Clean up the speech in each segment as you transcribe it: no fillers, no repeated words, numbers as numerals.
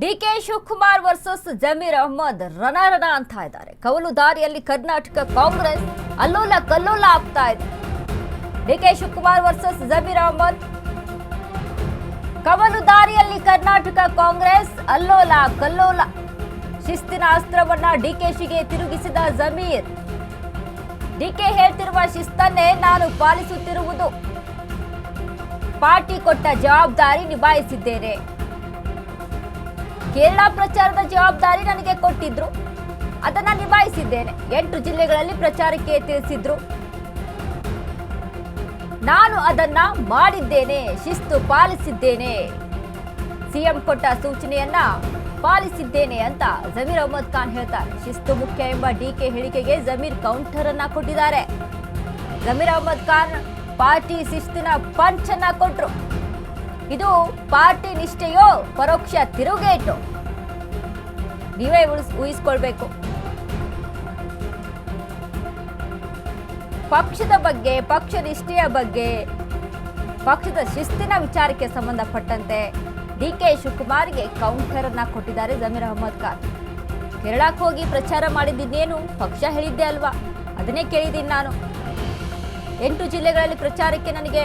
DK Shivakumar versus Zameer Ahmed ರಣರಣ ಅಂತ ಇದ್ದಾರೆ. ಕವಲು ದಾರಿಯಲ್ಲಿ ಕರ್ನಾಟಕ ಕಾಂಗ್ರೆಸ್ ಅಲ್ಲೋಲ ಕಲ್ಲೋಲ ಆಗ್ತಾ ಇದೆ. ಡಿಕೆ ಶಿವಕುಮಾರ್ ವರ್ಸಸ್ ಜಮೀರ್ ಅಹ್ಮದ್, ಕವಲು ದಾರಿಯಲ್ಲಿ ಕರ್ನಾಟಕ ಕಾಂಗ್ರೆಸ್ ಅಲ್ಲೋಲ ಕಲ್ಲೋಲ. ಶಿಸ್ತಿನ ಅಸ್ತ್ರವನ್ನ ಡಿಕೆಶಿಗೆ ತಿರುಗಿಸಿದ ಜಮೀರ್. ಡಿಕೆ ಹೇಳ್ತಿರುವ ಶಿಸ್ತನ್ನೇ ನಾನು ಪಾಲಿಸುತ್ತಿರುವುದು. ಪಾರ್ಟಿ ಕೊಟ್ಟ ಜವಾಬ್ದಾರಿ ನಿಭಾಯಿಸಿದ್ದೇನೆ. ಕೇರಳ ಪ್ರಚಾರದ ಜವಾಬ್ದಾರಿ ನನಗೆ ಕೊಟ್ಟಿದ್ರು, ಅದನ್ನ ನಿಭಾಯಿಸಿದ್ದೇನೆ. 8 ಜಿಲ್ಲೆಗಳಲ್ಲಿ ಪ್ರಚಾರಕ್ಕೆ ತಿಳಿಸಿದ್ರು, ನಾನು ಅದನ್ನ ಮಾಡಿದ್ದೇನೆ. ಶಿಸ್ತು ಪಾಲಿಸಿದ್ದೇನೆ. ಸಿಎಂ ಕೊಟ್ಟ ಸೂಚನೆಯನ್ನ ಪಾಲಿಸಿದ್ದೇನೆ ಅಂತ ಜಮೀರ್ ಅಹ್ಮದ್ ಖಾನ್ ಹೇಳ್ತಾರೆ. ಶಿಸ್ತು ಮುಖ್ಯ ಎಂಬ ಡಿಕೆ ಹೇಳಿಕೆಗೆ ಜಮೀರ್ ಕೌಂಟರ್ ಅನ್ನ ಕೊಟ್ಟಿದ್ದಾರೆ. ಜಮೀರ್ ಅಹ್ಮದ್ ಖಾನ್ ಪಾರ್ಟಿ ಶಿಸ್ತಿನ ಪಂಚ್ ಅನ್ನ ಕೊಟ್ರು. ಇದು ಪಾರ್ಟಿ ನಿಷ್ಠೆಯೋ ಪರೋಕ್ಷ ತಿರುಗೇಟು, ನೀವೇ ಊಹಿಸ್ಕೊಳ್ಬೇಕು. ಪಕ್ಷದ ಬಗ್ಗೆ, ಪಕ್ಷ ನಿಷ್ಠೆಯ ಬಗ್ಗೆ, ಪಕ್ಷದ ಶಿಸ್ತಿನ ವಿಚಾರಕ್ಕೆ ಸಂಬಂಧಪಟ್ಟಂತೆ ಡಿಕೆ ಶಿವಕುಮಾರ್ಗೆ ಕೌಂಟರ್ ಅನ್ನ ಕೊಟ್ಟಿದ್ದಾರೆ ಜಮೀರ್ ಅಹ್ಮದ್ ಖಾನ್. ಕೇರಳಕ್ಕೆ ಹೋಗಿ ಪ್ರಚಾರ ಮಾಡಿದ್ದೇನು, ಪಕ್ಷ ಹೇಳಿದ್ದೆ ಅಲ್ವಾ, ಅದನ್ನೇ ಕೇಳಿದ್ದೀನಿ ನಾನು. 8 ಜಿಲ್ಲೆಗಳಲ್ಲಿ ಪ್ರಚಾರಕ್ಕೆ ನನಗೆ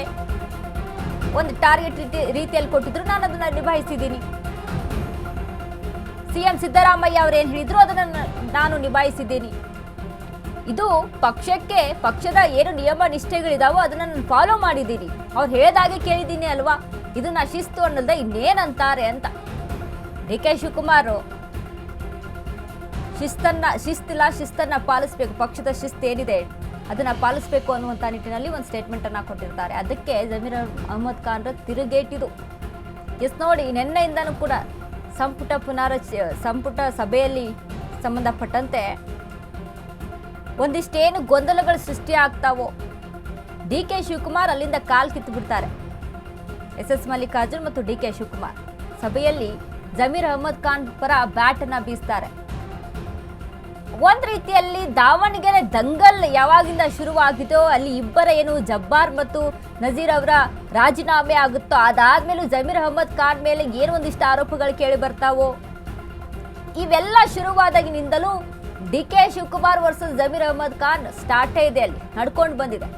ಒಂದು ಟಾರ್ಗೆಟ್ ರೀತಿಯಲ್ಲಿ ಕೊಟ್ಟಿದ್ರು, ನಾನು ಅದನ್ನ ನಿಭಾಯಿಸಿದ್ದೀನಿ. ಸಿಎಂ ಸಿದ್ದರಾಮಯ್ಯ ಅವರು ಏನ್ ಹೇಳಿದ್ರು ಅದನ್ನ ನಾನು ನಿಭಾಯಿಸಿದ್ದೀನಿ. ಇದು ಪಕ್ಷಕ್ಕೆ, ಪಕ್ಷದ ಏನು ನಿಯಮ ನಿಷ್ಠೆಗಳಿದಾವೋ ಅದನ್ನ ನಾನು ಫಾಲೋ ಮಾಡಿದ್ದೀನಿ. ಅವ್ರು ಹೇಳಿದಾಗೆ ಕೇಳಿದ್ದೀನಿ ಅಲ್ವಾ, ಇದನ್ನ ಶಿಸ್ತು ಅನ್ನೋದೇ ಇನ್ನೇನಂತಾರೆ ಅಂತ. ಡಿ ಕೆ ಶಿವಕುಮಾರ್ ಶಿಸ್ತನ್ನ ಪಾಲಿಸಬೇಕು, ಪಕ್ಷದ ಶಿಸ್ತು ಏನಿದೆ ಅದನ್ನ ಪಾಲಿಸಬೇಕು ಅನ್ನುವಂಥ ನಿಟ್ಟಿನಲ್ಲಿ ಒಂದು ಸ್ಟೇಟ್ಮೆಂಟ್ ಅನ್ನ ಕೊಟ್ಟಿರ್ತಾರೆ. ಅದಕ್ಕೆ ಜಮೀರ್ ಅಹ್ಮದ್ ಖಾನ್ ತಿರುಗೇಟಿದು. ಎಸ್ ನೋಡಿ, ನಿನ್ನೆಯಿಂದನೂ ಕೂಡ ಸಂಪುಟ ಸಭೆಯಲ್ಲಿ ಸಂಬಂಧಪಟ್ಟಂತೆ ಒಂದಿಷ್ಟೇನು ಗೊಂದಲಗಳು ಸೃಷ್ಟಿ ಆಗ್ತಾವೋ, ಡಿ ಕೆ ಶಿವಕುಮಾರ್ ಅಲ್ಲಿಂದ ಕಾಲ್ ಕಿತ್ತು ಬಿಡ್ತಾರೆ. ಎಸ್ ಮಲ್ಲಿಕಾರ್ಜುನ್ ಮತ್ತು ಡಿ ಕೆ ಶಿವಕುಮಾರ್ ಸಭೆಯಲ್ಲಿ ಜಮೀರ್ ಅಹ್ಮದ್ ಖಾನ್ ಪರ ಬ್ಯಾಟ್ ಅನ್ನ ಬೀಸ್ತಾರೆ. ಒಂದ್ ರೀತಿಯಲ್ಲಿ ದಾವಣಗೆರೆ ದಂಗಲ್ ಯಾವಾಗಿಂದ ಶುರುವಾಗಿದೋ ಅಲ್ಲಿ ಇಬ್ಬರ ಏನು ಜಬ್ಬಾರ್ ಮತ್ತು ನಜೀರ್ ಅವರ ರಾಜೀನಾಮೆ ಆಗುತ್ತೋ ಅದಾದ್ಮೇಲೂ ಜಮೀರ್ ಅಹ್ಮದ್ ಖಾನ್ ಮೇಲೆ ಏನು ಒಂದಿಷ್ಟು ಆರೋಪಗಳು ಕೇಳಿ ಬರ್ತಾವೋ, ಇವೆಲ್ಲ ಶುರುವಾದಾಗಿನಿಂದಲೂ ಡಿ ಕೆ ಶಿವಕುಮಾರ್ ವರ್ಸಸ್ ಜಮೀರ್ ಅಹ್ಮದ್ ಖಾನ್ ಸ್ಟಾರ್ಟೇ ಇದೆ, ಅಲ್ಲಿ ನಡ್ಕೊಂಡು ಬಂದಿದೆ.